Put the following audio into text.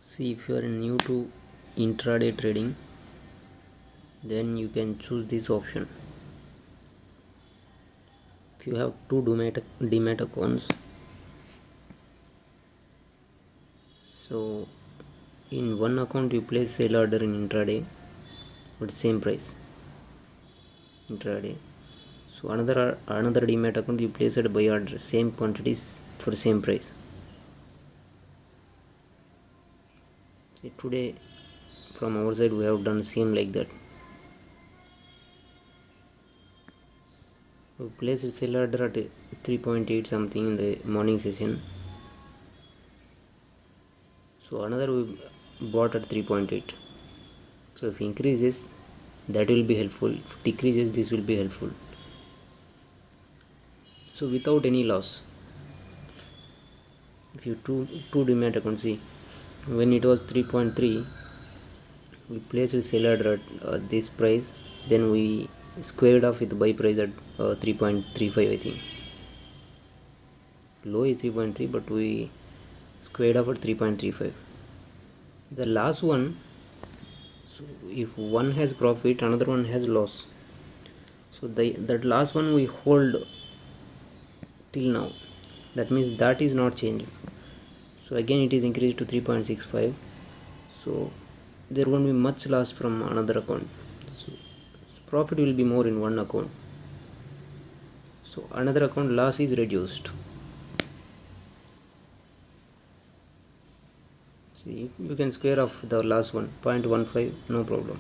See, if you are new to intraday trading, then you can choose this option. If you have two Demat accounts, so in one account you place sell order in intraday with same price intraday. So another Demat account you place at buy order, same quantities for same price. See, today from our side we have done same like that. We placed sell order at 3.8 something in the morning session. So another we bought at 3.8. So if increases, that will be helpful. If decreases, this will be helpful. So without any loss, if you two Demat accounts, see, when it was 3.3, we placed a sell order at this price, then we squared off with buy price at 3.35, I think. Low is 3.3, but we squared off at 3.35. The last one, so if one has profit, another one has loss. So that last one we hold till now. That means that is not changed. So again it is increased to 3.65. So there won't be much loss from another account. So profit will be more in one account. So another account loss is reduced. See, you can square off the last one, 0.15, no problem.